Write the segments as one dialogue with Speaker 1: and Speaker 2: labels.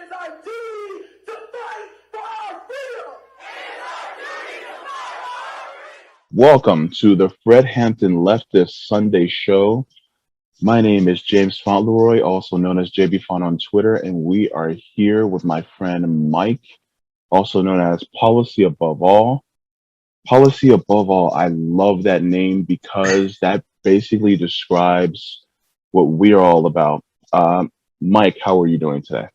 Speaker 1: is our duty to fight for our freedom. It is our duty to fight for our freedom.
Speaker 2: Welcome to the Fred Hampton Leftist Sunday Show. My name is James Fauntleroy, also known as JB Font on Twitter, and we are here with my friend Mike, also known as Policy Above All. Policy Above All, I love that name because that basically describes what we're all about. Mike, how are you doing today?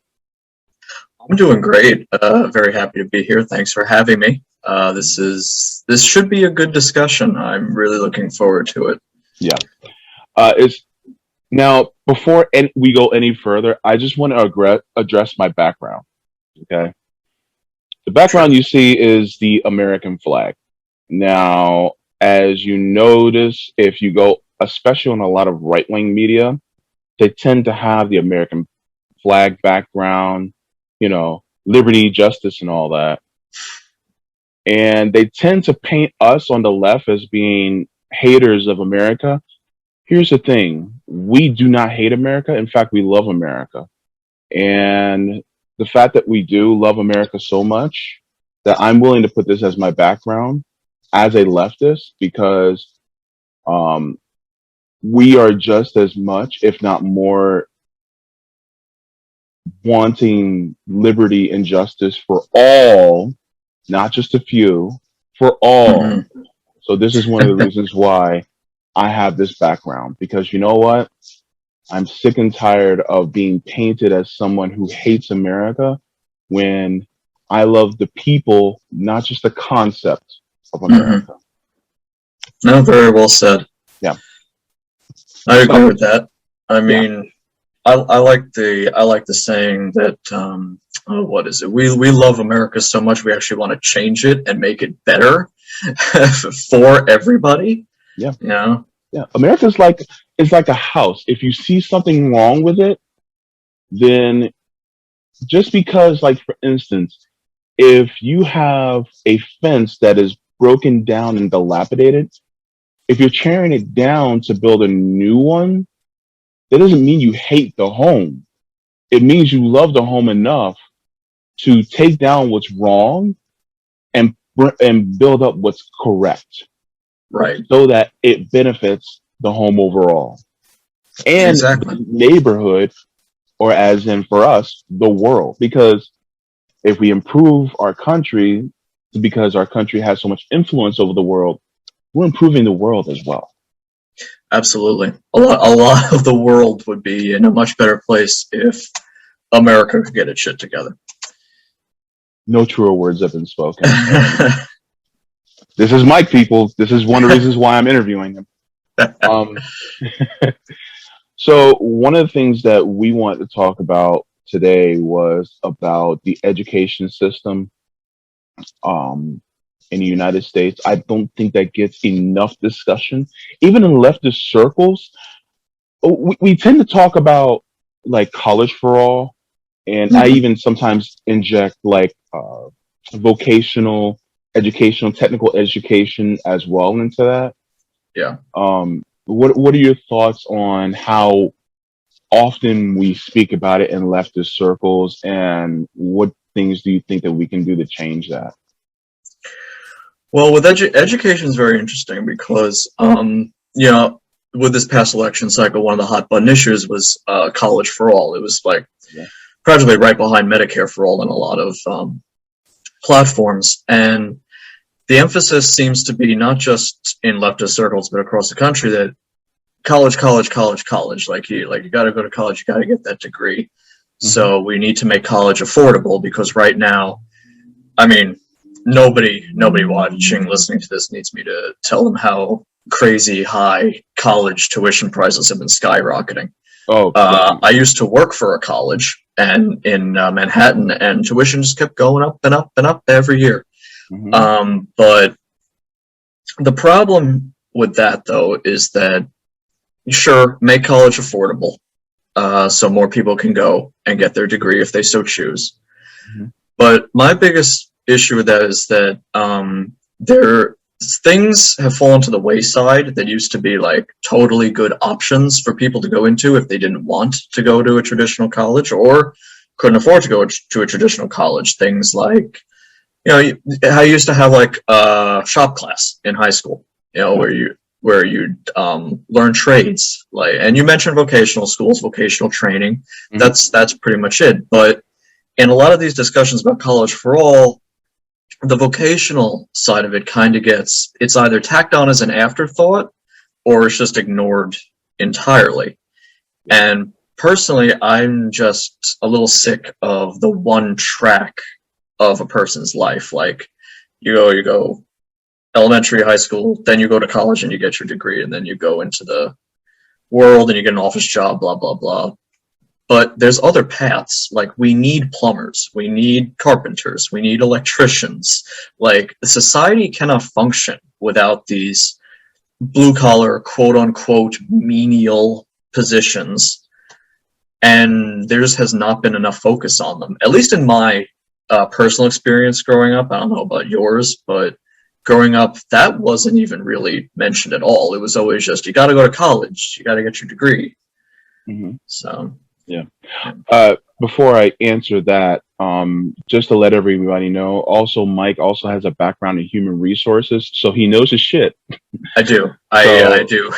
Speaker 3: I'm doing great. Very happy to be here. Thanks for having me. This should be a good discussion. I'm really looking forward to it.
Speaker 2: Yeah. Now, before we go any further, I just want to address my background. Okay. The background you see is the American flag. Now, as you notice, if you go, especially on a lot of right-wing media, they tend to have the American flag background, liberty, justice, and all that. And they tend to paint us on the left as being haters of America. Here's the thing. We do not hate America. In fact, we love America. And the fact that we do love America so much that I'm willing to put this as my background as a leftist because we are just as much, if not more, wanting liberty and justice for all, not just a few, for all. Mm-hmm. So this is one of the reasons why I have this background, because you know what? I'm sick and tired of being painted as someone who hates America when I love the people, not just the concept of America.
Speaker 3: Mm-hmm. No, very well said.
Speaker 2: Yeah.
Speaker 3: I agree with that. I mean, yeah. I like the saying that what is it? We love America so much we actually want to change it and make it better for everybody.
Speaker 2: Yeah.
Speaker 3: Yeah.
Speaker 2: America's it's like a house. If you see something wrong with it, then just because, like, for instance, if you have a fence that is broken down and dilapidated, if you're tearing it down to build a new one, that doesn't mean you hate the home. It means you love the home enough to take down what's wrong and build up what's correct.
Speaker 3: Right.
Speaker 2: So that it benefits the home overall. And
Speaker 3: exactly.
Speaker 2: The neighborhood, or as in for us, the world. Because if we improve our country, because our country has so much influence over the world, we're improving the world as well.
Speaker 3: Absolutely. A lot of the world would be in a much better place if America could get its shit together.
Speaker 2: No truer words have been spoken. This is Mike, people. This is one of the reasons why I'm interviewing him. So one of the things that we want to talk about today was about the education system in the United States. I don't think that gets enough discussion. Even in leftist circles, we tend to talk about like college for all. And mm-hmm. I even sometimes inject like vocational educational, technical education as well into that.
Speaker 3: Yeah.
Speaker 2: What are your thoughts on how often we speak about it in leftist circles, and what things do you think that we can do to change that?
Speaker 3: Well, with education is very interesting because, with this past election cycle, one of the hot button issues was college for all. It was practically right behind Medicare for all in a lot of platforms. And the emphasis seems to be not just in leftist circles, but across the country that college. Like you got to go to college, you got to get that degree. Mm-hmm. So we need to make college affordable because right now, I mean, nobody watching, listening to this needs me to tell them how crazy high college tuition prices have been skyrocketing.
Speaker 2: Oh,
Speaker 3: I used to work for a college and in Manhattan, and tuition just kept going up and up and up every year. Mm-hmm. But the problem with that, though, is that sure, make college affordable, so more people can go and get their degree if they so choose. Mm-hmm. But my biggest issue with that is that things have fallen to the wayside that used to be like totally good options for people to go into if they didn't want to go to a traditional college or couldn't afford to go to a traditional college. Things like, I used to have like a shop class in high school, where you learn trades, like, and you mentioned vocational schools, vocational training.
Speaker 2: Mhm.
Speaker 3: That's pretty much it. But in a lot of these discussions about college for all, the vocational side of it kind of it's either tacked on as an afterthought or it's just ignored entirely. And personally, I'm just a little sick of the one track of a person's life. Like, you go elementary, high school, then you go to college and you get your degree, and then you go into the world and you get an office job, blah, blah, blah. But there's other paths. Like, we need plumbers, we need carpenters, we need electricians. Like, society cannot function without these blue collar, quote unquote, menial positions. And there just has not been enough focus on them, at least in my personal experience growing up. I don't know about yours, but growing up, that wasn't even really mentioned at all. It was always just, you got to go to college, you got to get your degree.
Speaker 2: Mhm.
Speaker 3: So,
Speaker 2: Yeah. Before I answer that, just to let everybody know, also Mike also has a background in human resources, so he knows his shit.
Speaker 3: I do.
Speaker 2: So,
Speaker 3: I do.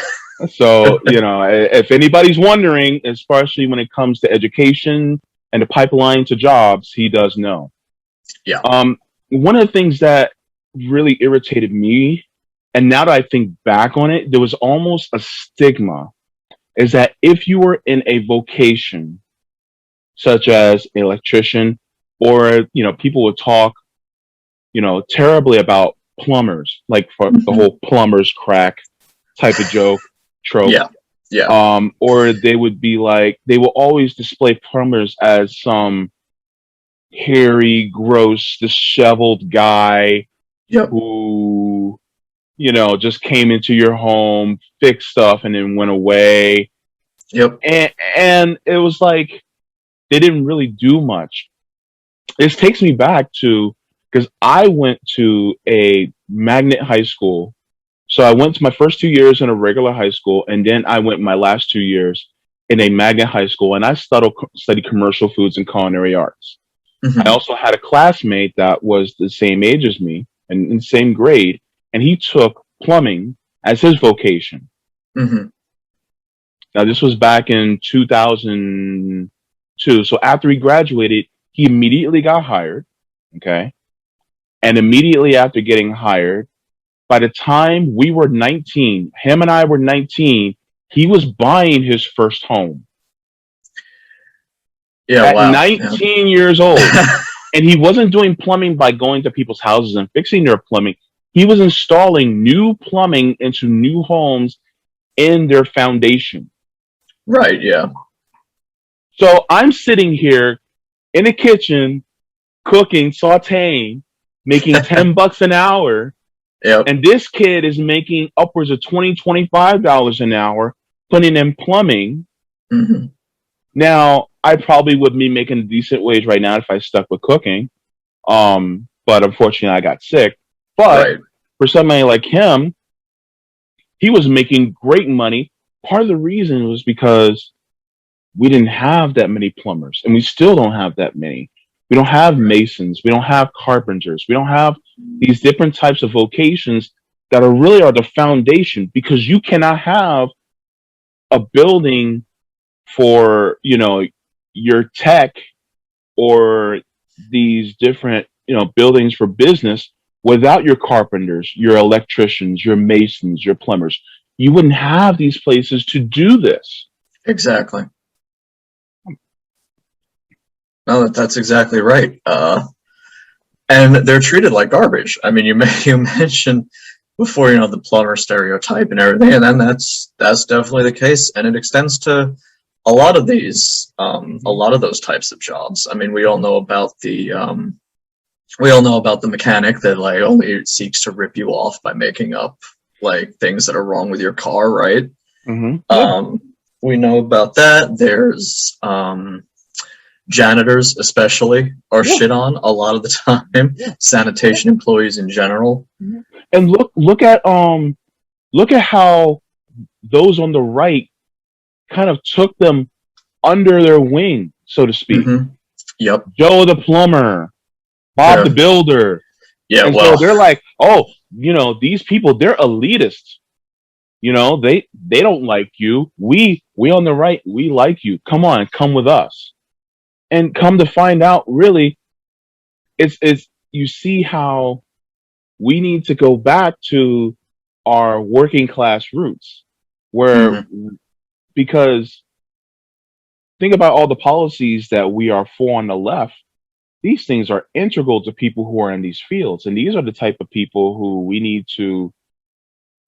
Speaker 2: so if anybody's wondering, especially when it comes to education and the pipeline to jobs, he does know.
Speaker 3: Yeah.
Speaker 2: One of the things that really irritated me, and now that I think back on it, there was almost a stigma, is that if you were in a vocation such as an electrician, or people would talk terribly about plumbers, like for the
Speaker 3: Mhm.
Speaker 2: whole plumbers crack type of joke trope.
Speaker 3: Yeah. Yeah.
Speaker 2: Or they would be like, they will always display plumbers as some hairy, gross, disheveled guy
Speaker 3: Yep.
Speaker 2: who just came into your home, fixed stuff, and then went away.
Speaker 3: Yep.
Speaker 2: And it was like they didn't really do much. This takes me back to, because I went to a magnet high school. So I went to my first 2 years in a regular high school, and then I went my last 2 years in a magnet high school, and I studied commercial foods and culinary arts. I
Speaker 3: Hmm.
Speaker 2: also had a classmate that was the same age as me and in the same grade, and he took plumbing as his vocation.
Speaker 3: Hmm.
Speaker 2: Now, this was back in 2002. So after he graduated, he immediately got hired. Okay. And immediately after getting hired, by the time we were 19, him and I were 19, he was buying his first home
Speaker 3: Yeah.
Speaker 2: at
Speaker 3: Wow. Yeah.
Speaker 2: 19 years old. And he wasn't doing plumbing by going to people's houses and fixing their plumbing. He was installing new plumbing into new homes in their foundation.
Speaker 3: Right. Yeah.
Speaker 2: So I'm sitting here in the kitchen, cooking, sauteing, making $10 an hour.
Speaker 3: Yep.
Speaker 2: And this kid is making upwards of $25 an hour putting in plumbing.
Speaker 3: Hmm.
Speaker 2: Now, I probably would be making a decent wage right now if I stuck with cooking. But unfortunately, I got sick. But
Speaker 3: Right.
Speaker 2: for somebody like him, he was making great money. Part of the reason was because we didn't have that many plumbers, and we still don't have that many. We don't have
Speaker 3: Right.
Speaker 2: masons. We don't have carpenters. We don't have these different types of vocations that are the foundation, because you cannot have a building for, your tech, or these different, buildings for business without your carpenters, your electricians, your masons, your plumbers. You wouldn't have these places to do this.
Speaker 3: Exactly. No, that's exactly right. And they're treated like garbage. I mean, you mentioned before, the plumber stereotype and everything, and then that's definitely the case, and it extends to a lot of a lot of those types of jobs. I mean, we all know about the mechanic that like only seeks to rip you off by making up like things that are wrong with your car, right?
Speaker 2: Mm-hmm. Yeah.
Speaker 3: We know about that. There's janitors especially are
Speaker 2: Yeah.
Speaker 3: shit on a lot of the time.
Speaker 2: Yeah.
Speaker 3: Sanitation employees in general.
Speaker 2: And look at how those on the right kind of took them under their wing, so to speak.
Speaker 3: Mm-hmm. Yep.
Speaker 2: Joe the plumber, Bob
Speaker 3: Yeah.
Speaker 2: the builder.
Speaker 3: Yeah.
Speaker 2: And so
Speaker 3: Well.
Speaker 2: they're like, oh, these people, they're elitists. They don't like you. We on the right, we like you. Come on, come with us. And come to find out, really, it's you see how we need to go back to our working class roots, where
Speaker 3: Mhm.
Speaker 2: because think about all the policies that we are for on the left. These things are integral to people who are in these fields, and these are the type of people who we need to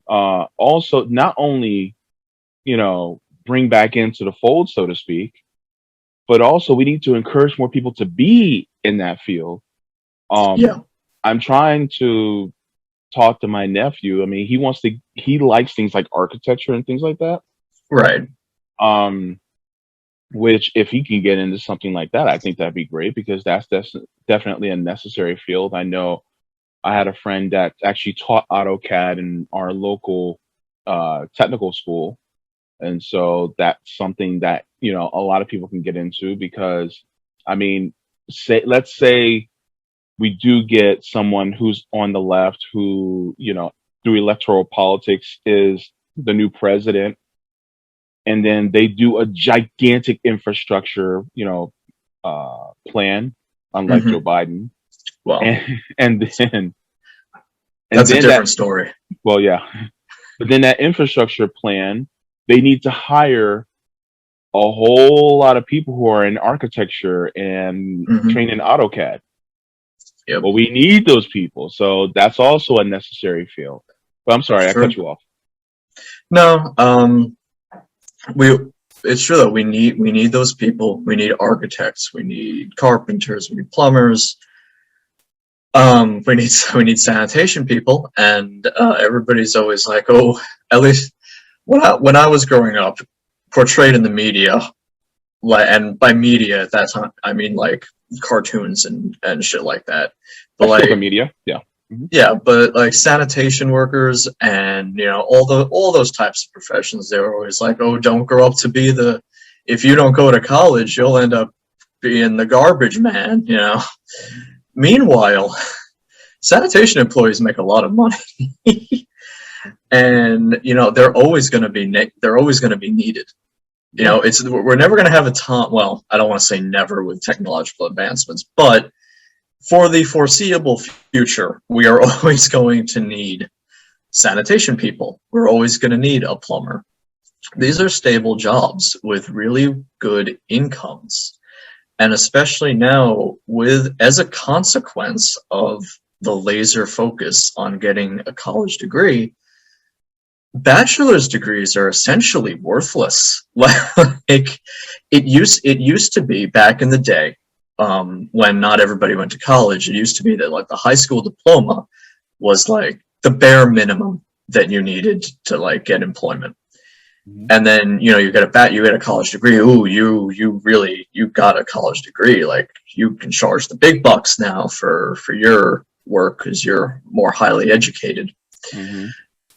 Speaker 2: also not only bring back into the fold, so to speak, but also we need to encourage more people to be in that field.
Speaker 3: Yeah.
Speaker 2: I'm trying to talk to my nephew. I mean, he likes things like architecture and things like that.
Speaker 3: Right.
Speaker 2: Um, which if he can get into something like that, I think that'd be great because that's definitely a necessary field. I know I had a friend that actually taught AutoCAD in our local technical school. And so that's something that, a lot of people can get into because, I mean, let's say we do get someone who's on the left who, through electoral politics is the new president. And then they do a gigantic infrastructure, plan, unlike
Speaker 3: Hmm.
Speaker 2: Joe Biden.
Speaker 3: Well,
Speaker 2: And then,
Speaker 3: that's a
Speaker 2: that,
Speaker 3: different story.
Speaker 2: well, yeah. But then that infrastructure plan, they need to hire a whole lot of people who are in architecture and
Speaker 3: Hmm.
Speaker 2: trained in AutoCAD.
Speaker 3: Yep.
Speaker 2: Well, we need those people. So that's also a necessary field. But I'm sorry, I cut
Speaker 3: True.
Speaker 2: you off.
Speaker 3: No. We. It's true that we need those people. We need architects. We need carpenters. We need plumbers. We need sanitation people, and everybody's always like, oh, at least when I was growing up, portrayed in the media, and by media at that time I mean like cartoons and shit like that. But
Speaker 2: That's still the
Speaker 3: like,
Speaker 2: media. Yeah. Hmm.
Speaker 3: yeah, but like sanitation workers and all those types of professions, they were always like, oh, don't grow up to be the. If you don't go to college, you'll end up being the garbage man. Meanwhile, sanitation employees make a lot of money, and they're always going to be needed. We're never going to have a time. Well, I don't want to say never with technological advancements, but for the foreseeable future, we are always going to need sanitation people. We're always going to need a plumber. These are stable jobs with really good incomes. And especially now, as a consequence of the laser focus on getting a college degree, bachelor's degrees are essentially worthless. Like it used to be back in the day, when not everybody went to college. It used to be that like the high school diploma was like the bare minimum that you needed to like get employment.
Speaker 2: Hmm.
Speaker 3: And then you get a college degree. Ooh, you got a college degree. Like you can charge the big bucks now for your work because you're more highly educated.
Speaker 2: Hmm.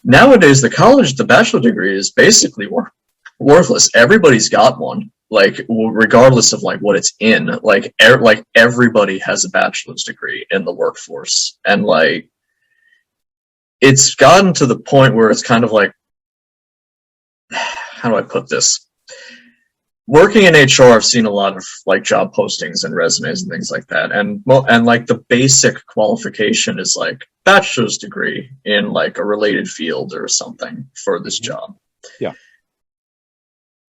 Speaker 3: Nowadays, the bachelor degree is basically worthless. Everybody's got one, like regardless of like what it's in. Like everybody has a bachelor's degree in the workforce, and like it's gotten to the point where it's kind of like, how do I put this? Working in HR, I've seen a lot of like job postings and resumes and things like that, and like the basic qualification is like bachelor's degree in like a related field or something for this
Speaker 2: Hmm.
Speaker 3: job.
Speaker 2: Yeah.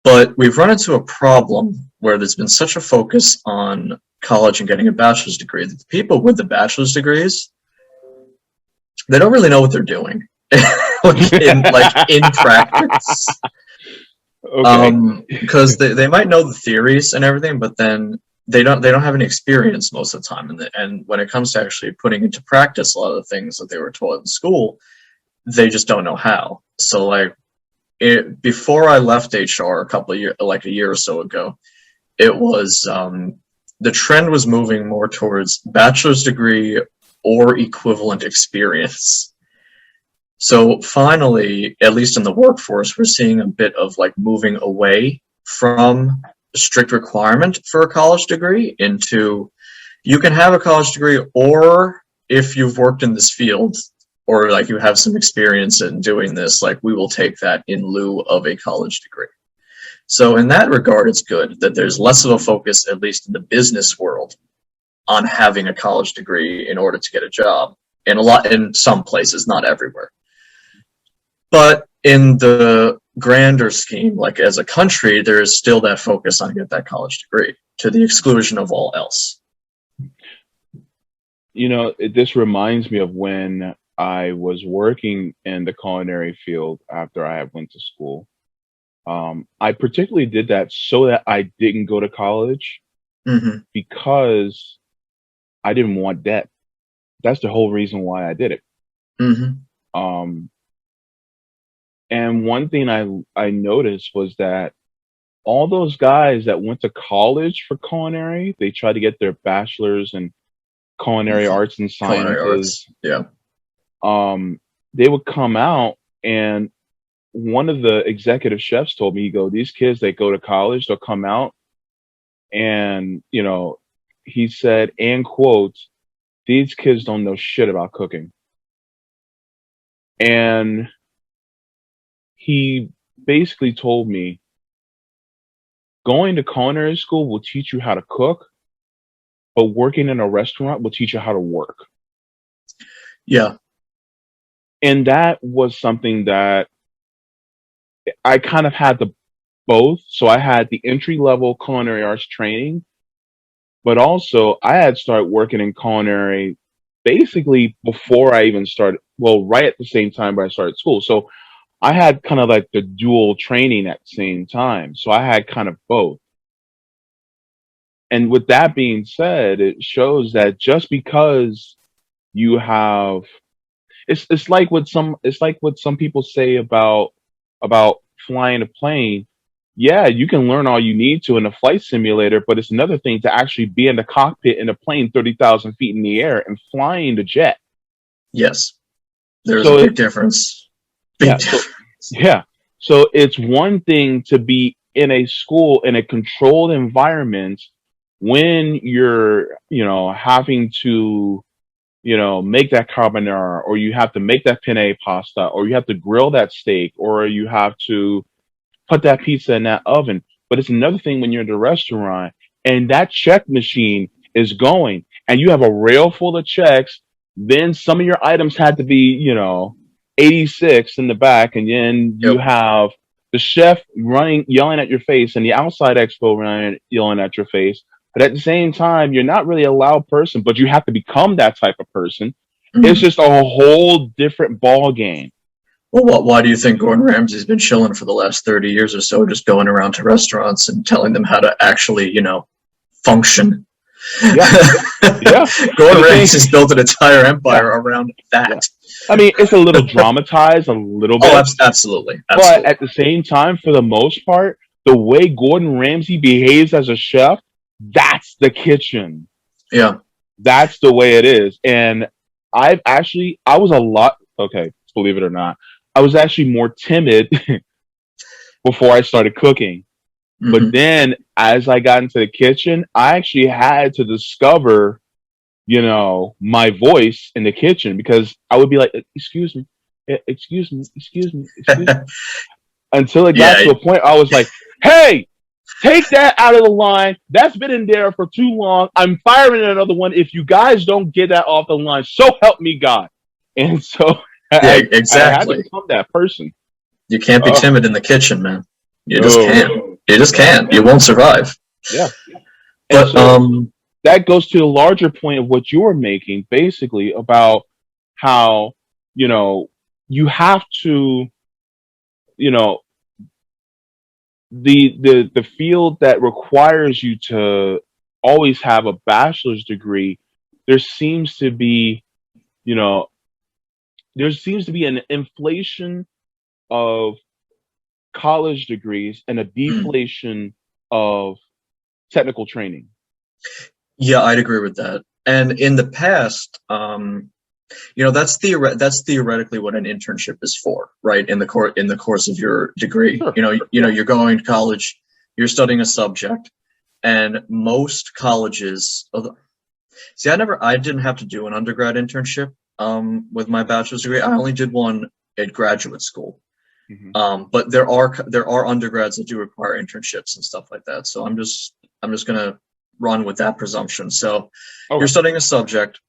Speaker 3: But we've run into a problem where there's been such a focus on college and getting a bachelor's degree that the people with the bachelor's degrees, they don't really know what they're doing, in practice.
Speaker 2: Okay.
Speaker 3: Because they might know the theories and everything, but then they don't have any experience most of the time. And when it comes to actually putting into practice a lot of the things that they were taught in school, they just don't know how. So like before I left HR a year or so ago, it was the trend was moving more towards bachelor's degree or equivalent experience. So finally, at least in the workforce, we're seeing a bit of like moving away from strict requirement for a college degree into you can have a college degree, or if you've worked in this field or like you have some experience in doing this, like we will take that in lieu of a college degree. So in that regard, it's good that there's less of a focus, at least in the business world, on having a college degree in order to get a job. In some places, not everywhere. But in the grander scheme, like as a country, there is still that focus on get that college degree to the exclusion of all else.
Speaker 2: You know, this reminds me of when I was working in the culinary field after I went to school. I particularly did that so that I didn't go to college
Speaker 3: Mm-hmm.
Speaker 2: because I didn't want debt. That's the whole reason why I did it.
Speaker 3: Mm-hmm.
Speaker 2: And one thing I noticed was that all those guys that went to college for culinary, they tried to get their bachelor's in culinary arts and
Speaker 3: Culinary
Speaker 2: sciences.
Speaker 3: arts, yeah.
Speaker 2: They would come out, and one of the executive chefs told me, these kids, they go to college, they'll come out, and, he said, and quotes, these kids don't know shit about cooking. And he basically told me, going to culinary school will teach you how to cook, but working in a restaurant will teach you how to work.
Speaker 3: Yeah.
Speaker 2: And that was something that I kind of had the both. So I had the entry level culinary arts training, but also I had started working in culinary basically before I even started, well, right at the same time where I started school. So I had kind of like the dual training at the same time. So I had kind of both. And with that being said, it shows that just because you have, it's like what some people say about flying a plane. Yeah, you can learn all you need to in a flight simulator, but it's another thing to actually be in the cockpit in a plane 30,000 feet in the air and flying the jet.
Speaker 3: Yes. There's
Speaker 2: So
Speaker 3: a big difference. Big difference.
Speaker 2: Yeah. So it's one thing to be in a school in a controlled environment when you're, having to, make that carbonara, or you have to make that penne pasta, or you have to grill that steak, or you have to put that pizza in that oven. But it's another thing when you're in the restaurant and that check machine is going and you have a rail full of checks. Then some of your items had to be, 86 in the back. And then you have the chef yelling at your face, and the outside expo yelling at your face. But at the same time, you're not really a loud person, but you have to become that type of person. Mm-hmm. It's just a whole different ball game.
Speaker 3: Well, why do you think Gordon Ramsay's been chilling for the last 30 years or so, just going around to restaurants and telling them how to actually, function?
Speaker 2: Yeah. Yeah.
Speaker 3: Gordon Ramsay's built an entire empire around that.
Speaker 2: Yeah. I mean, it's a little dramatized, a little bit.
Speaker 3: Oh, absolutely.
Speaker 2: But at the same time, for the most part, the way Gordon Ramsay behaves as a chef, that's the kitchen.
Speaker 3: Yeah.
Speaker 2: That's the way it is. And I was believe it or not, I was actually more timid before I started cooking. Mm-hmm. But then as I got into the kitchen, I actually had to discover, my voice in the kitchen, because I would be like, excuse me, until it got to a point I was like, hey, take that out of the line. That's been in there for too long. I'm firing another one if you guys don't get that off the line. So help me God. And so
Speaker 3: exactly.
Speaker 2: I had to become that person.
Speaker 3: You can't be timid in the kitchen, man. You just can't. You just can't. You won't survive.
Speaker 2: Yeah.
Speaker 3: But
Speaker 2: so that goes to the larger point of what you were making, basically, about how, you have to, the field that requires you to always have a bachelor's degree, there seems to be an inflation of college degrees and a deflation of technical training.
Speaker 3: Yeah, I'd agree with that. And in the past, that's theoretically what an internship is for, right? In the course of your degree,
Speaker 2: Sure.
Speaker 3: You're going to college, you're studying a subject, and most colleges, see, I didn't have to do an undergrad internship with my bachelor's degree. I only did one at graduate school. But there are undergrads that do require internships and stuff like that. So I'm just gonna run with that presumption. So you're studying a subject.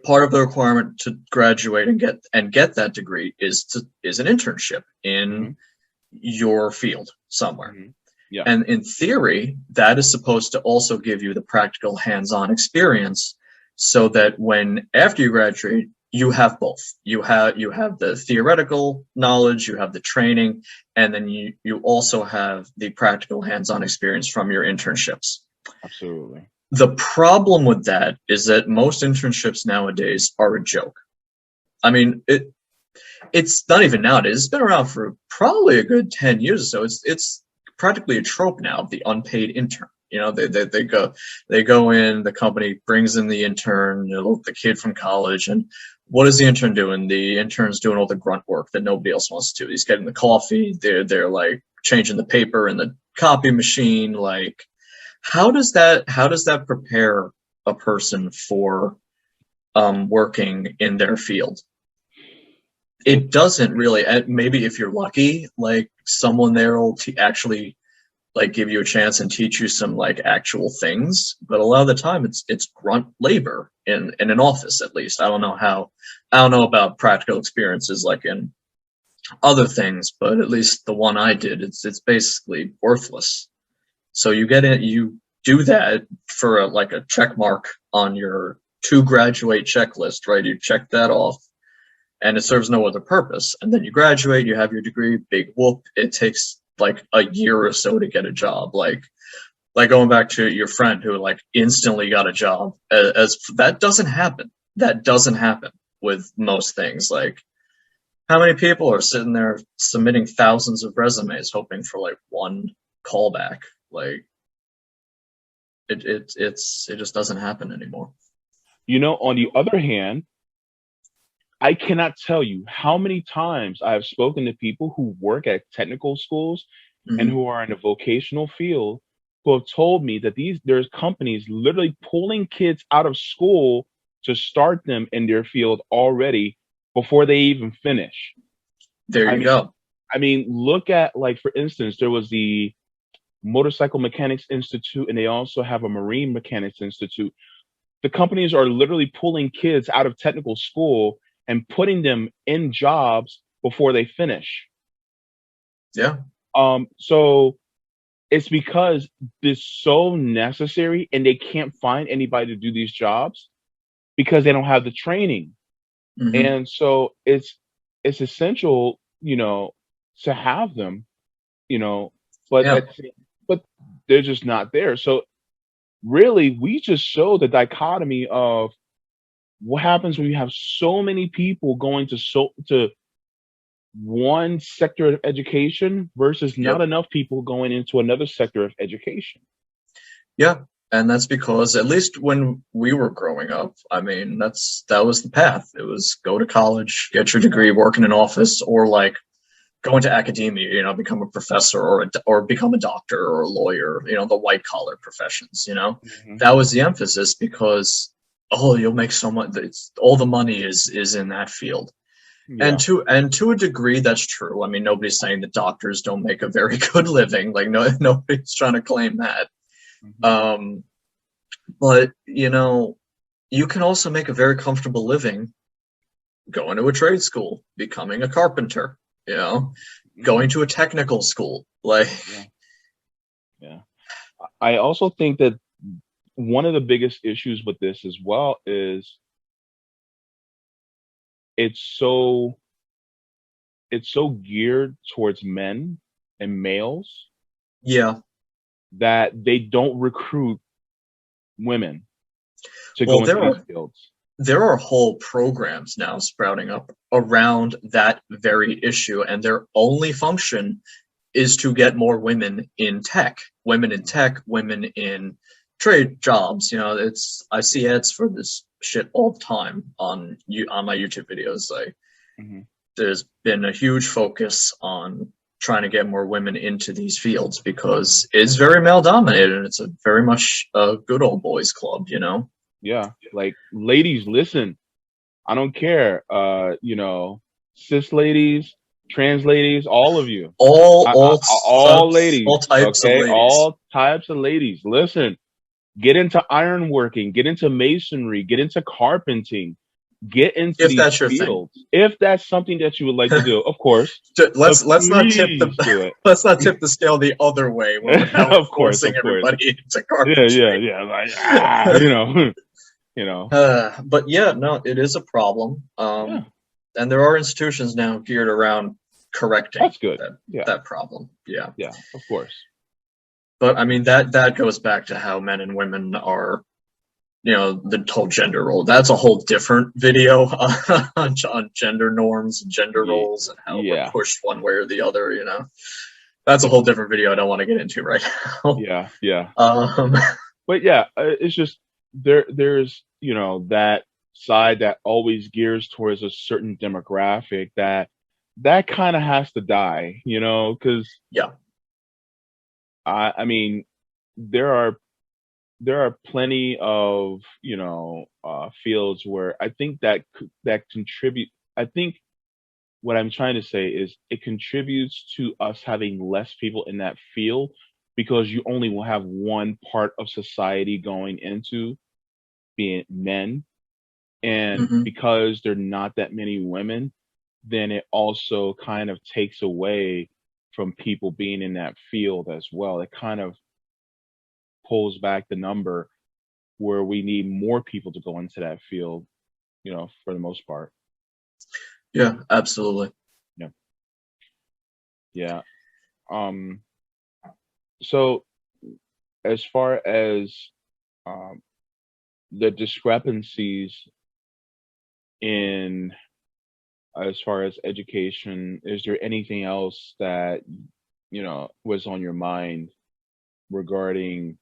Speaker 3: Part of the requirement to graduate and get that degree is an internship in your field somewhere.
Speaker 2: Yeah.
Speaker 3: And in theory, that is supposed to also give you the practical hands-on experience, so that when after you graduate, you have both. You have the theoretical knowledge, you have the training, and then you also have the practical hands-on experience from your internships.
Speaker 2: Absolutely.
Speaker 3: The problem with that is that most internships nowadays are a joke. I mean, it's not even nowadays. It's been around for probably a good 10 years or so. It's practically a trope now of the unpaid intern. You know, they go in, the company brings in the intern, the kid from college, and what is the intern doing? The intern's doing all the grunt work that nobody else wants to do. He's getting the coffee, they're like changing the paper in the copy machine. Like, how does that prepare a person for working in their field? It doesn't really. Maybe if you're lucky, like someone there will actually like give you a chance and teach you some like actual things, but a lot of the time it's grunt labor in an office. At least I don't know about practical experiences like in other things, but at least the one I did, it's basically worthless. So you get it, you do that for a check mark on your to graduate checklist, right? You check that off, and it serves no other purpose. And then you graduate, you have your degree, big whoop. It takes like a year or so to get a job. Like going back to your friend who like instantly got a job, as that doesn't happen. That doesn't happen with most things. Like, how many people are sitting there submitting thousands of resumes hoping for like one callback? Like, it just doesn't happen anymore.
Speaker 2: You know, on the other hand, I cannot tell you how many times I have spoken to people who work at technical schools and who are in the vocational field who have told me that there's companies literally pulling kids out of school to start them in their field already before they even finish.
Speaker 3: There you go.
Speaker 2: I mean, look at, like, for instance, there was the Motorcycle Mechanics Institute, and they also have a Marine Mechanics Institute. The companies are literally pulling kids out of technical school and putting them in jobs before they finish.
Speaker 3: Yeah.
Speaker 2: So it's because it's so necessary, and they can't find anybody to do these jobs because they don't have the training. And so it's essential, you know, to have them, you know, but they're just not there. So really, we just show the dichotomy of what happens when you have so many people going to one sector of education versus not enough people going into another sector of education.
Speaker 3: Yeah. And that's because, at least when we were growing up, I mean, that was the path. It was go to college, get your degree, work in an office, or like go into academia, you know, become a professor or become a doctor or a lawyer, you know, the white collar professions, you know. That was the emphasis because, oh, you'll make so much. All the money is in that field. And to a degree, that's true. I mean, nobody's saying that doctors don't make a very good living. Like, nobody's trying to claim that. But, you know, you can also make a very comfortable living going to a trade school, becoming a carpenter, you know, going to a technical school. Like,
Speaker 2: I also think that one of the biggest issues with this as well is it's so geared towards men and males that they don't recruit women to go into these fields.
Speaker 3: There are whole programs now sprouting up around that very issue, and their only function is to get more women in tech, women in trade jobs. You know, I see ads for this shit all the time on my YouTube videos. Like, there's been a huge focus on trying to get more women into these fields because it's very male dominated and it's a very much a good old boys club, you know.
Speaker 2: Yeah, like ladies, listen. I don't care. Cis ladies, trans ladies, all of you. All
Speaker 3: All
Speaker 2: ladies,
Speaker 3: types of
Speaker 2: okay?
Speaker 3: ladies.
Speaker 2: All types of ladies. Listen, get into ironworking, get into masonry, get into carpenting, get into
Speaker 3: If
Speaker 2: these
Speaker 3: that's your thing.
Speaker 2: fields. If that's something that you would like to do, of course, but
Speaker 3: Let's not tip
Speaker 2: please
Speaker 3: the
Speaker 2: do it.
Speaker 3: let's not tip the scale the other way when now we're
Speaker 2: Of course,
Speaker 3: forcing
Speaker 2: of course.
Speaker 3: everybody into
Speaker 2: Yeah, yeah,
Speaker 3: carpentry.
Speaker 2: yeah. Like you know.
Speaker 3: But yeah, no, it is a problem.
Speaker 2: Yeah,
Speaker 3: And there are institutions now geared around correcting
Speaker 2: that's good.
Speaker 3: that
Speaker 2: Yeah,
Speaker 3: that problem. Yeah.
Speaker 2: yeah, of course.
Speaker 3: But I mean that goes back to how men and women are, you know, the whole gender role. That's a whole different video on gender norms and gender
Speaker 2: Yeah,
Speaker 3: roles and how we're
Speaker 2: yeah,
Speaker 3: pushed one way or the other, you know. That's a whole different video I don't want to get into right now.
Speaker 2: yeah, yeah.
Speaker 3: Um,
Speaker 2: But yeah, it's just there's that side that always gears towards a certain demographic that kind of has to die, because
Speaker 3: yeah.
Speaker 2: I mean there are plenty of fields where I think that contribute. I think what I'm trying to say is it contributes to us having less people in that field because you only will have one part of society going into being men. And
Speaker 3: hmm
Speaker 2: because there are not that many women, then it also kind of takes away from people being in that field as well. It kind of pulls back the number where we need more people to go into that field, for the most part.
Speaker 3: Yeah, absolutely.
Speaker 2: Yeah. Yeah. Um, so as far as um, the discrepancies in as far as education, is there anything else that was on your mind regarding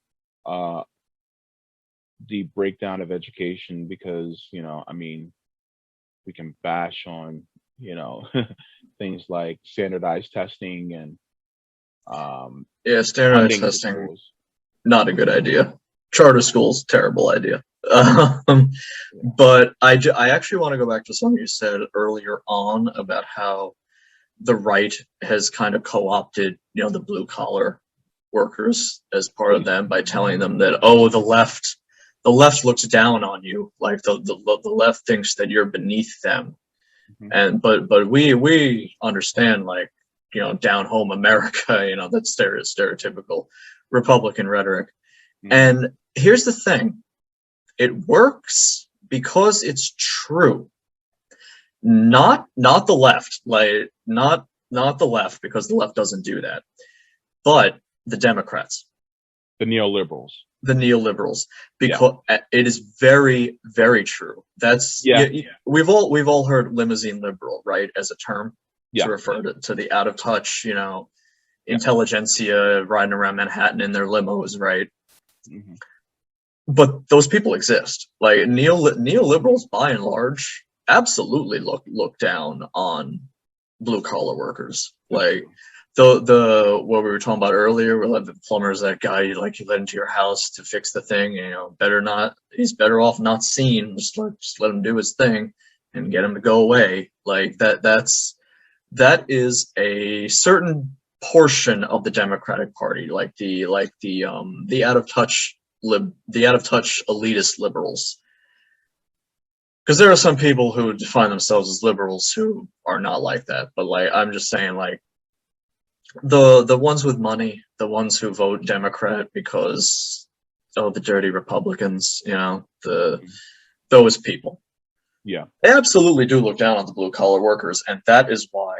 Speaker 2: uh, the breakdown of education? Because I mean, we can bash on things like standardized testing and
Speaker 3: Yeah, standardized
Speaker 2: funding to
Speaker 3: testing,
Speaker 2: schools.
Speaker 3: not a good idea. Charter schools, terrible idea.
Speaker 2: Yeah.
Speaker 3: But I actually want to go back to something you said earlier on about how the right has kind of co-opted, you know, the blue collar workers as part of
Speaker 2: Please.
Speaker 3: them by telling them that, oh, the left looks down on you, like the left thinks that you're beneath them.
Speaker 2: Hmm.
Speaker 3: And but we understand, like, you know, down home America, you know, that's stereotypical Republican rhetoric.
Speaker 2: Hmm.
Speaker 3: And here's the thing, it works because it's true. Not the left, like not the left, because the left doesn't do that, but the Democrats,
Speaker 2: The neoliberals.
Speaker 3: the neoliberals,
Speaker 2: Yeah.
Speaker 3: because it is very, very true. That's
Speaker 2: Yeah.
Speaker 3: we've all heard limousine liberal, right, as a term to
Speaker 2: Yeah.
Speaker 3: refer to the out of touch, you know,
Speaker 2: Yeah.
Speaker 3: intelligentsia riding around Manhattan in their limos, right?
Speaker 2: Hmm.
Speaker 3: But those people exist. Like neoliberals, by and large, absolutely look down on blue collar workers.
Speaker 2: That's
Speaker 3: Like
Speaker 2: true.
Speaker 3: the what we were talking about earlier, where like the plumber's that guy you let into your house to fix the thing. You know, he's better off not seen. Just let him do his thing and
Speaker 2: Hmm.
Speaker 3: get him to go away. Like that is a certain portion of the Democratic Party, the out of touch the out of touch elitist liberals. Because there are some people who define themselves as liberals who are not like that. But like I'm just saying, like the ones with money, the ones who vote Democrat because the dirty Republicans, you know,
Speaker 2: Hmm.
Speaker 3: those people.
Speaker 2: Yeah.
Speaker 3: They absolutely do look down on the blue collar workers, and that is why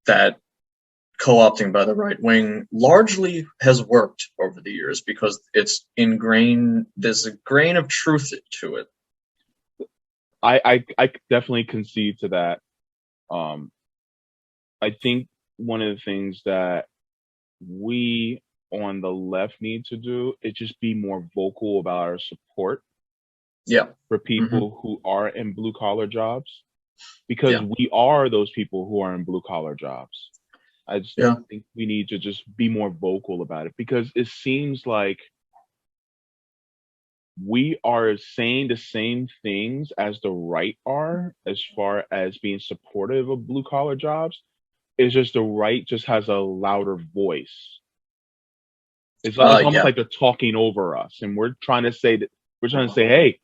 Speaker 3: that co-opting by the right wing largely has worked over the years, because it's ingrained. There's a grain of truth to it.
Speaker 2: I definitely concede to that. Um, I think one of the things that we on the left need to do is just be more vocal about our support
Speaker 3: Yeah.
Speaker 2: for
Speaker 3: hmm
Speaker 2: people who are in blue collar jobs because
Speaker 3: Yeah.
Speaker 2: we are those people who are in blue collar jobs. I just
Speaker 3: Yeah.
Speaker 2: think we need to just be more vocal about it because it seems like we are saying the same things as the right are as far as being supportive of blue collar jobs. It's just the right just has a louder voice. It's almost
Speaker 3: Yeah.
Speaker 2: like they're talking over us, and we're trying to say, hey,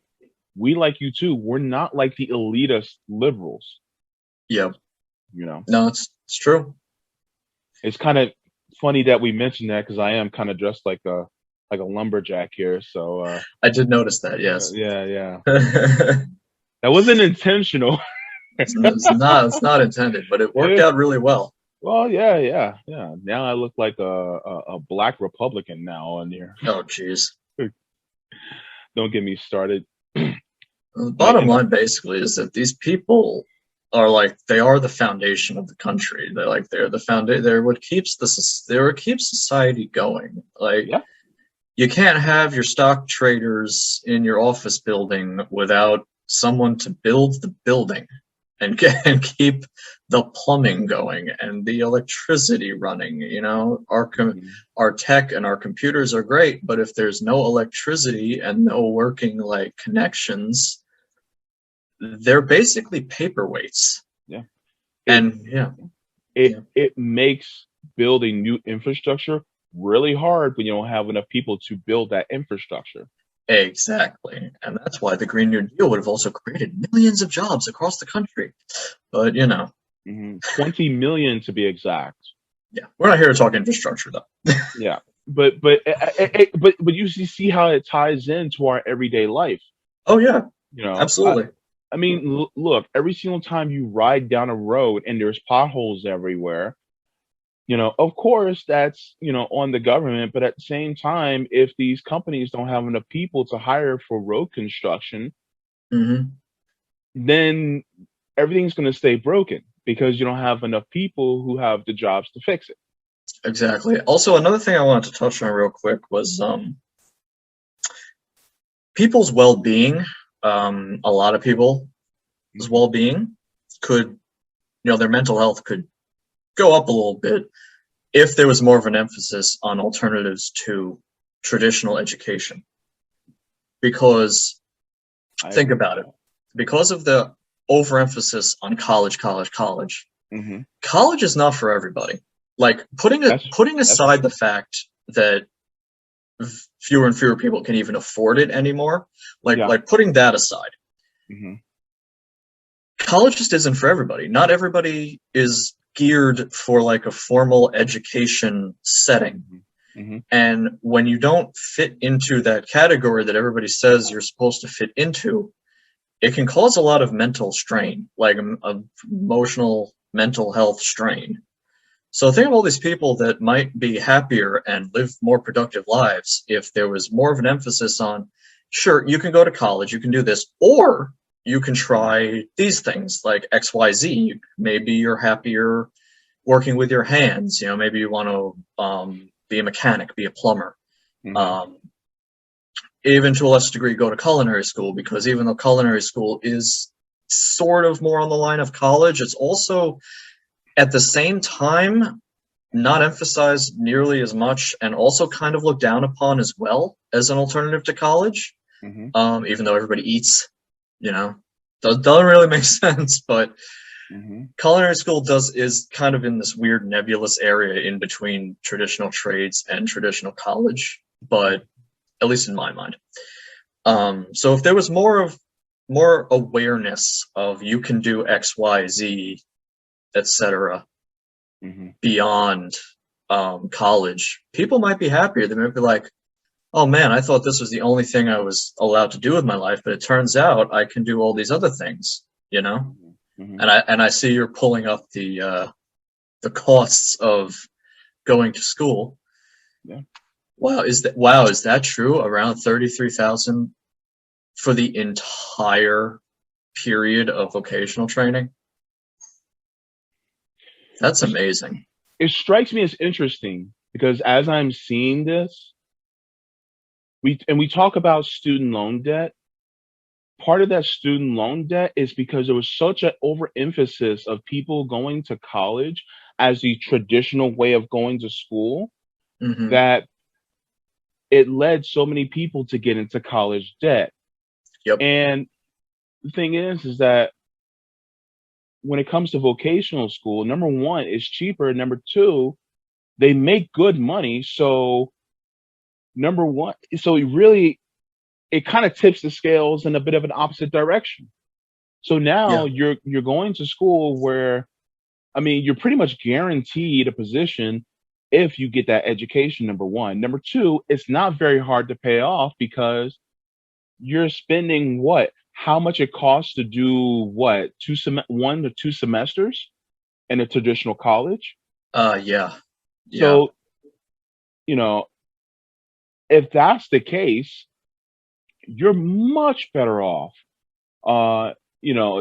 Speaker 2: we like you too. We're not like the elitist liberals.
Speaker 3: Yeah.
Speaker 2: You know,
Speaker 3: No, it's true.
Speaker 2: it's kind of funny that we mentioned that because I am kind of dressed like a lumberjack here. So
Speaker 3: I did notice that. Yes.
Speaker 2: yeah, yeah,
Speaker 3: it's,
Speaker 2: that wasn't intentional.
Speaker 3: it's not intended, but it worked
Speaker 2: Yeah.
Speaker 3: out really well.
Speaker 2: Well, yeah, yeah, yeah. Now I look like a black Republican now on here.
Speaker 3: Oh, jeez.
Speaker 2: Don't get me started.
Speaker 3: The
Speaker 2: Might
Speaker 3: bottom
Speaker 2: end up.
Speaker 3: line basically is that these people are like they are the foundation of the country. They're the foundation. They're what keeps they're what keeps society going. Like
Speaker 2: Yeah.
Speaker 3: you can't have your stock traders in your office building without someone to build the building and and keep the plumbing going and the electricity running. You know,
Speaker 2: Mhm.
Speaker 3: our tech and our computers are great, but if there's no electricity and no working like connections, they're basically paperweights.
Speaker 2: Yeah. It
Speaker 3: And yeah,
Speaker 2: it
Speaker 3: yeah,
Speaker 2: it makes building new infrastructure really hard when you don't have enough people to build that infrastructure.
Speaker 3: exactly. And that's why the Green New Deal would have also created millions of jobs across the country. But you know,
Speaker 2: 20 million to be exact.
Speaker 3: yeah, we're not here to talk infrastructure though.
Speaker 2: Yeah. But you see how it ties into our everyday life.
Speaker 3: Oh yeah,
Speaker 2: You know,
Speaker 3: absolutely.
Speaker 2: I mean, look, every single time you ride down a road and there's potholes everywhere, of course that's, on the government, but at the same time, if these companies don't have enough people to hire for road construction,
Speaker 3: Hmm.
Speaker 2: then everything's going to stay broken because you don't have enough people who have the jobs to fix it.
Speaker 3: Exactly. Also, another thing I wanted to touch on real quick was people's well-being. A lot of people's
Speaker 2: Mhm.
Speaker 3: well-being could, their mental health could go up a little bit if there was more of an emphasis on alternatives to traditional education. Because
Speaker 2: I
Speaker 3: think
Speaker 2: agree with
Speaker 3: about it, because of the overemphasis on college, college, college,
Speaker 2: that.
Speaker 3: college is not for everybody. Like
Speaker 2: That's
Speaker 3: putting
Speaker 2: that's for
Speaker 3: aside the
Speaker 2: sure.
Speaker 3: fact that fewer and fewer people can even afford it anymore,
Speaker 2: Yeah.
Speaker 3: like putting that aside,
Speaker 2: Hmm.
Speaker 3: college just isn't for everybody. Not everybody is geared for like a formal education setting.
Speaker 2: Hmm. Hmm.
Speaker 3: And when you don't fit into that category that everybody says you're supposed to fit into, it can cause a lot of mental strain, like emotional mental health strain. So think of all these people that might be happier and live more productive lives if there was more of an emphasis on, sure, you can go to college, you can do this, or you can try these things like XYZ. Maybe you're happier working with your hands. Maybe you want to be a mechanic, be a plumber.
Speaker 2: Hmm.
Speaker 3: Um, Even to a lesser degree, go to culinary school, because even though culinary school is sort of more on the line of college, it's also at the same time not emphasized nearly as much and also kind of looked down upon as well as an alternative to college.
Speaker 2: Hmm.
Speaker 3: Even though everybody eats, doesn't really make sense. But
Speaker 2: Hmm.
Speaker 3: culinary school is kind of in this weird nebulous area in between traditional trades and traditional college, but at least in my mind. So if there was more awareness of you can do X, Y, Z, etc.
Speaker 2: Hmm.
Speaker 3: beyond college, people might be happier. They might be like, "Oh man, I thought this was the only thing I was allowed to do with my life, but it turns out I can do all these other things." You know,
Speaker 2: Hmm.
Speaker 3: and I see you're pulling up the costs of going to school.
Speaker 2: Yeah.
Speaker 3: Wow, is that true? Around 33,000 for the entire period of vocational training? That's
Speaker 2: It's,
Speaker 3: amazing.
Speaker 2: it strikes me as interesting because as I'm seeing this, we talk about student loan debt. part of that student loan debt is because there was such an overemphasis of people going to college as the traditional way of going to school
Speaker 3: Hmm.
Speaker 2: that it led so many people to get into college debt.
Speaker 3: Yep.
Speaker 2: And the thing is that when it comes to vocational school, number one, it's cheaper. Number two, they make good money. So number one, so it kind of tips the scales in a bit of an opposite direction. So now
Speaker 3: Yeah.
Speaker 2: you're going to school where, I mean, you're pretty much guaranteed a position if you get that education, number one. Number two, it's not very hard to pay off because you're spending what? How much it costs to do what? 1 to 2 semesters in a traditional college.
Speaker 3: Yeah. Yeah.
Speaker 2: So, you know, if that's the case, you're much better off uh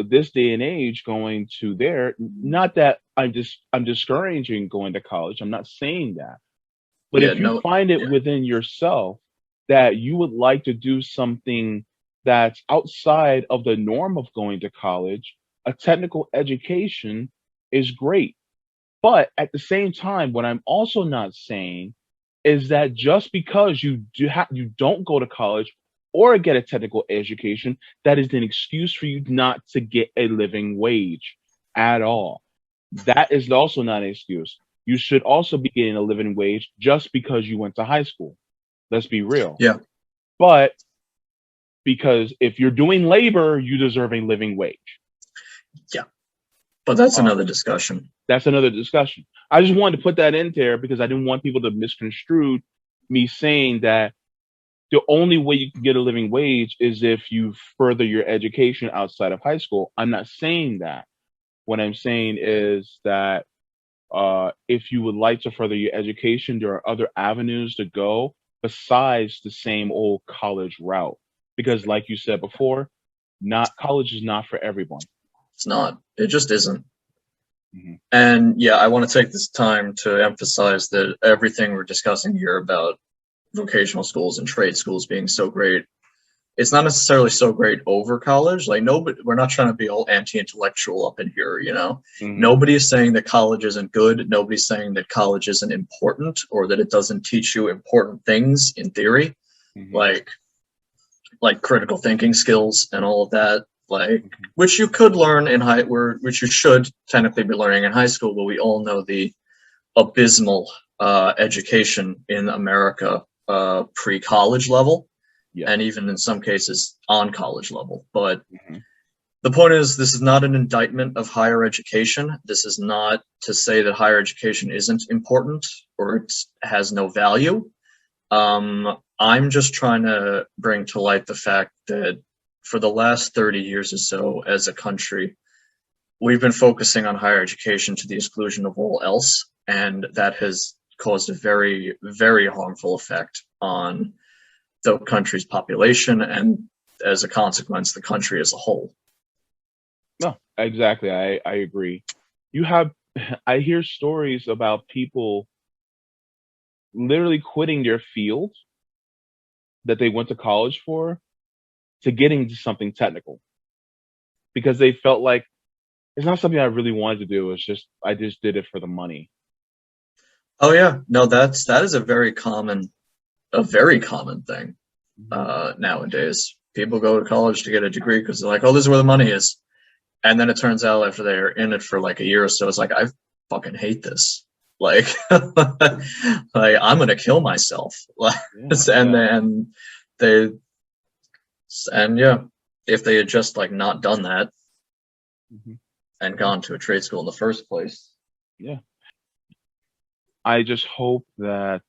Speaker 2: this day and age going to there. Not that I'm discouraging going to college, I'm not saying that, but
Speaker 3: Yeah.
Speaker 2: if you
Speaker 3: No.
Speaker 2: find it
Speaker 3: Yeah.
Speaker 2: within yourself that you would like to do something that's outside of the norm of going to college, a technical education is great. But at the same time, what I'm also not saying is that just because you don't go to college or get a technical education, that is an excuse for you not to get a living wage at all. That is also not an excuse. You should also be getting a living wage just because you went to high school. Let's be real.
Speaker 3: Yeah.
Speaker 2: But because if you're doing labor, you deserve a living wage.
Speaker 3: Yeah. But that's
Speaker 2: Uh,
Speaker 3: another discussion.
Speaker 2: that's another discussion. I just wanted to put that in there because I didn't want people to misconstrue me saying that the only way you can get a living wage is if you further your education outside of high school. I'm not saying that. What I'm saying is that if you would like to further your education, there are other avenues to go besides the same old college route. Because, like you said before, not college is not for everyone.
Speaker 3: It's not. It just isn't.
Speaker 2: Mhm.
Speaker 3: And yeah, I want to take this time to emphasize that everything we're discussing here about vocational schools and trade schools being so great, it's not necessarily so great over college. Like nobody, we're not trying to be all anti-intellectual up in here, you know.
Speaker 2: Mhm.
Speaker 3: Nobody is saying that college isn't good. Nobody's saying that college isn't important or that it doesn't teach you important things in theory,
Speaker 2: Mhm.
Speaker 3: like critical thinking skills and all of that, like
Speaker 2: Mhm.
Speaker 3: which you could learn in which you should technically be learning in high school. But we all know the abysmal education in America pre-college level,
Speaker 2: Yes.
Speaker 3: and even in some cases on college level. But
Speaker 2: Mhm.
Speaker 3: the point is, this is not an indictment of higher education. This is not to say that higher education isn't important or it has no value. I'm just trying to bring to light the fact that for the last 30 years or so, as a country, we've been focusing on higher education to the exclusion of all else, and that has caused a very, very harmful effect on the country's population and, as a consequence, the country as a whole.
Speaker 2: No, exactly. I agree. You have I hear stories about people literally quitting their field that they went to college for to get into something technical because they felt like it's not something I really wanted to do. It's just I just did it for the money.
Speaker 3: Oh yeah, no, that is a very common thing
Speaker 2: Mhm.
Speaker 3: nowadays. People go to college to get a degree because they're like, oh, this is where the money is. And then it turns out after they're in it for like a year or so, it's like, I fucking hate this. Like, like I'm gonna kill myself. Like,
Speaker 2: Yeah,
Speaker 3: and
Speaker 2: yeah.
Speaker 3: then they, and yeah, if they had just like not done that
Speaker 2: Mhm.
Speaker 3: and gone to a trade school in the first place.
Speaker 2: Yeah. I just hope that,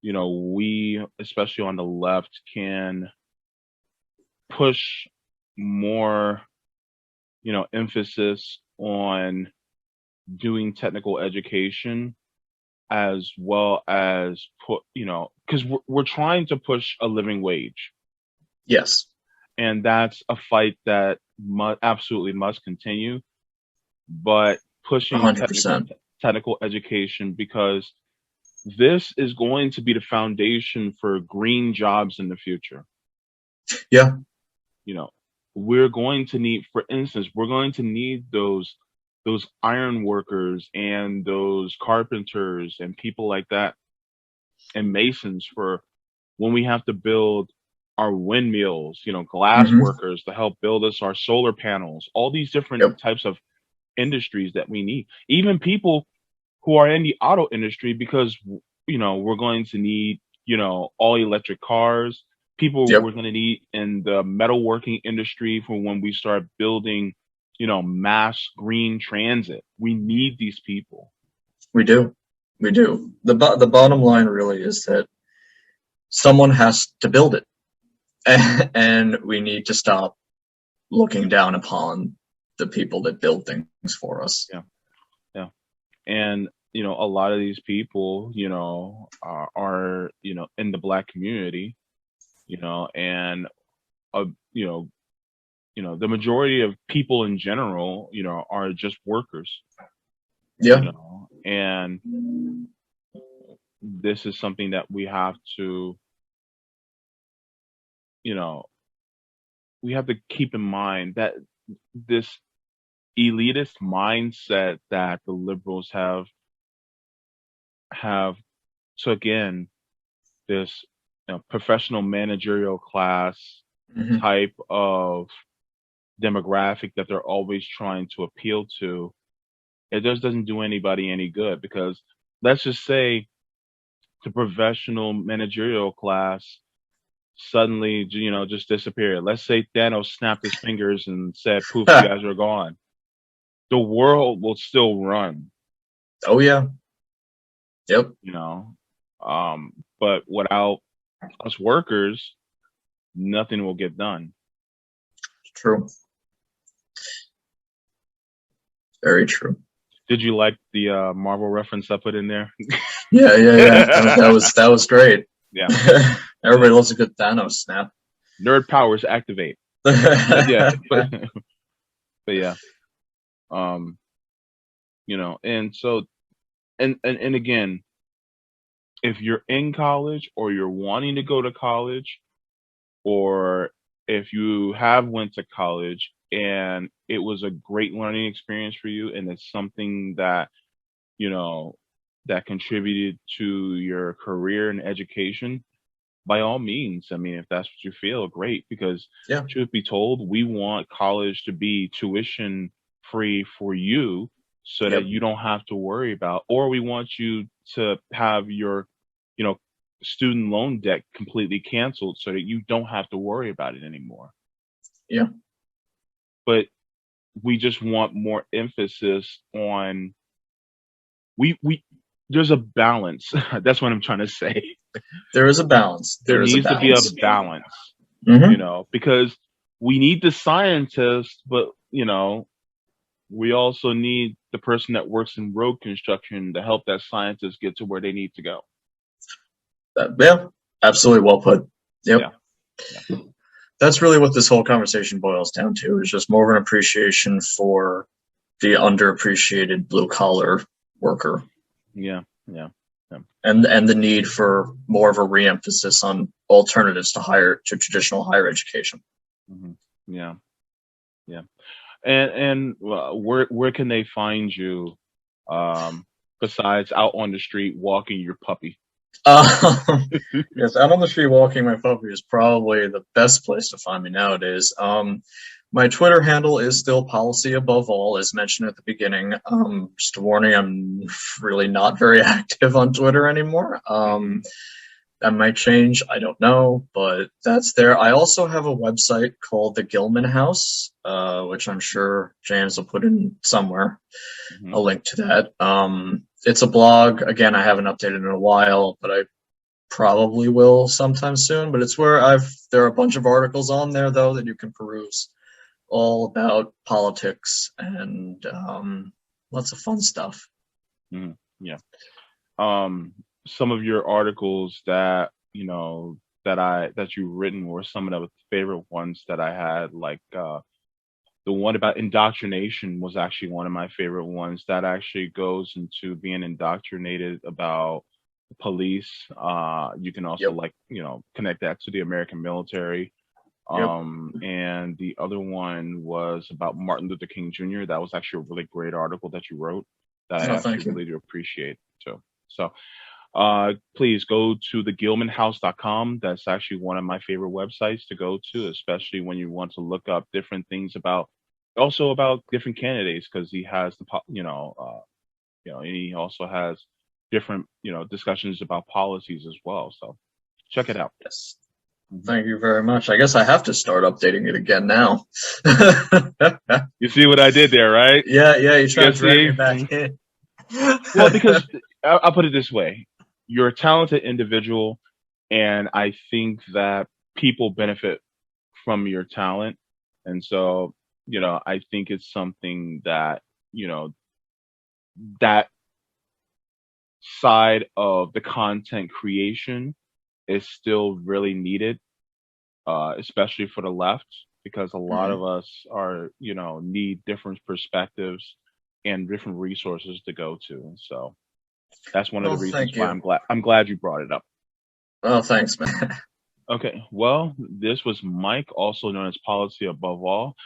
Speaker 2: we, especially on the left, can push more, emphasis on doing technical education as well as because we're trying to push a living wage,
Speaker 3: Yes,
Speaker 2: and that's a fight that absolutely must continue. But pushing
Speaker 3: 100%.
Speaker 2: technical education because this is going to be the foundation for green jobs in the future.
Speaker 3: Yeah,
Speaker 2: you know, we're going to need, for instance, we're going to need those iron workers and those carpenters and people like that and masons for when we have to build our windmills, glass
Speaker 3: Hmm.
Speaker 2: workers to help build us our solar panels, all these different
Speaker 3: Yep.
Speaker 2: types of industries that we need. Even people who are in the auto industry, because we're going to need all electric cars. People
Speaker 3: Yep.
Speaker 2: we're going to need in the metalworking industry for when we start building mass green transit. We need these people.
Speaker 3: We do. We do. The bottom line really is that someone has to build it, and we need to stop looking down upon the people that build things for us.
Speaker 2: Yeah, yeah. And a lot of these people are in the black community, and uh, you know the majority of people in general are just workers,
Speaker 3: Yeah.
Speaker 2: and this is something that you know we have to keep in mind, that this elitist mindset that the liberals have took in, this professional managerial class
Speaker 3: Hmm.
Speaker 2: type of demographic that they're always trying to appeal to, it just doesn't do anybody any good. Because let's just say the professional managerial class suddenly just disappeared. Let's say Thanos snapped his fingers and said, poof, you guys are gone. The world will still run,
Speaker 3: Oh yeah. Yep.
Speaker 2: you know. But without us workers, nothing will get done.
Speaker 3: True. Very true.
Speaker 2: Did you like the Marvel reference I put in there?
Speaker 3: Yeah. Yeah. Yeah. That was great.
Speaker 2: Yeah.
Speaker 3: Everybody loves a good Thanos snap.
Speaker 2: Nerd powers activate. But yeah, but yeah. Um, and so and again, if you're in college or you're wanting to go to college, or if you have went to college and it was a great learning experience for you, and it's something that you know that contributed to your career and education, by all means, I mean, if that's what you feel, great. Because
Speaker 3: Yeah.
Speaker 2: truth be told, we want college to be tuition free for you, so that
Speaker 3: Yep.
Speaker 2: you don't have to worry about, or we want you to have your, you know, student loan debt completely canceled, so that you don't have to worry about it anymore.
Speaker 3: Yeah.
Speaker 2: But we just want more emphasis on, we there's a balance. That's what I'm trying to say.
Speaker 3: There is a balance.
Speaker 2: There
Speaker 3: There is a
Speaker 2: needs to be a
Speaker 3: balance.
Speaker 2: balance,
Speaker 3: Hmm.
Speaker 2: because we need the scientists, but we also need the person that works in road construction to help that scientist get to where they need to go.
Speaker 3: Yeah. Absolutely well put. Yep.
Speaker 2: Yeah, yeah,
Speaker 3: That's really what this whole conversation boils down to, is just more of an appreciation for the underappreciated blue collar worker,
Speaker 2: yeah, yeah, yeah.
Speaker 3: and the need for more of a reemphasis on alternatives to traditional higher education.
Speaker 2: Hmm. Yeah, yeah. And where can they find you, um, besides out on the street walking your puppy?
Speaker 3: Yes, out on the street walking my puppy is probably the best place to find me nowadays. My Twitter handle is still policy above all, as mentioned at the beginning. Just a warning, I'm really not very active on Twitter anymore.
Speaker 2: Hmm.
Speaker 3: That might change, I don't know, but that's there. I also have a website called the Gilman House, which I'm sure James will put in somewhere,
Speaker 2: Hmm.
Speaker 3: a link to that. It's a blog. Again, I haven't updated in a while, but I probably will sometime soon. But it's where there are a bunch of articles on there though that you can peruse, all about politics and lots of fun stuff.
Speaker 2: Hmm. Yeah. um some of your articles that that you've written were some of the favorite ones that I had, like the one about indoctrination was actually one of my favorite ones, that actually goes into being indoctrinated about police. You can also,
Speaker 3: Yep.
Speaker 2: like, connect that to the American military.
Speaker 3: Yep.
Speaker 2: And the other one was about Martin Luther King Jr. That was actually a really great article that you wrote that I
Speaker 3: No,
Speaker 2: actually
Speaker 3: thank you.
Speaker 2: really do appreciate too. So please go to thegilmanhouse.com. That's actually one of my favorite websites to go to, especially when you want to look up different things about, also about different candidates, because he has and he also has different, discussions about policies as well. So check it out.
Speaker 3: Yes.
Speaker 2: Mhm.
Speaker 3: Thank you very much. I guess I have to start updating it again now.
Speaker 2: You see what I did there, right?
Speaker 3: Yeah, you're trying
Speaker 2: You
Speaker 3: to drag me
Speaker 2: see?
Speaker 3: back in.
Speaker 2: Well, because I'll put it this way: you're a talented individual, and I think that people benefit from your talent, and so I think it's something that that side of the content creation is still really needed, especially for the left, because a lot
Speaker 3: Mhm.
Speaker 2: of us are need different perspectives and different resources to go to, and so that's one of
Speaker 3: Well,
Speaker 2: the reasons
Speaker 3: thank
Speaker 2: why
Speaker 3: you.
Speaker 2: I'm glad you brought it up.
Speaker 3: Oh, thanks, man.
Speaker 2: Okay, well, this was Mike, also known as Policy Above All.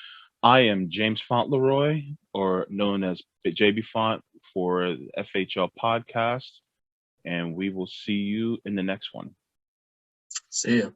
Speaker 2: I am James Fauntleroy, or known as JB Font for the FHL podcast, and we will see you in the next one.
Speaker 3: See ya.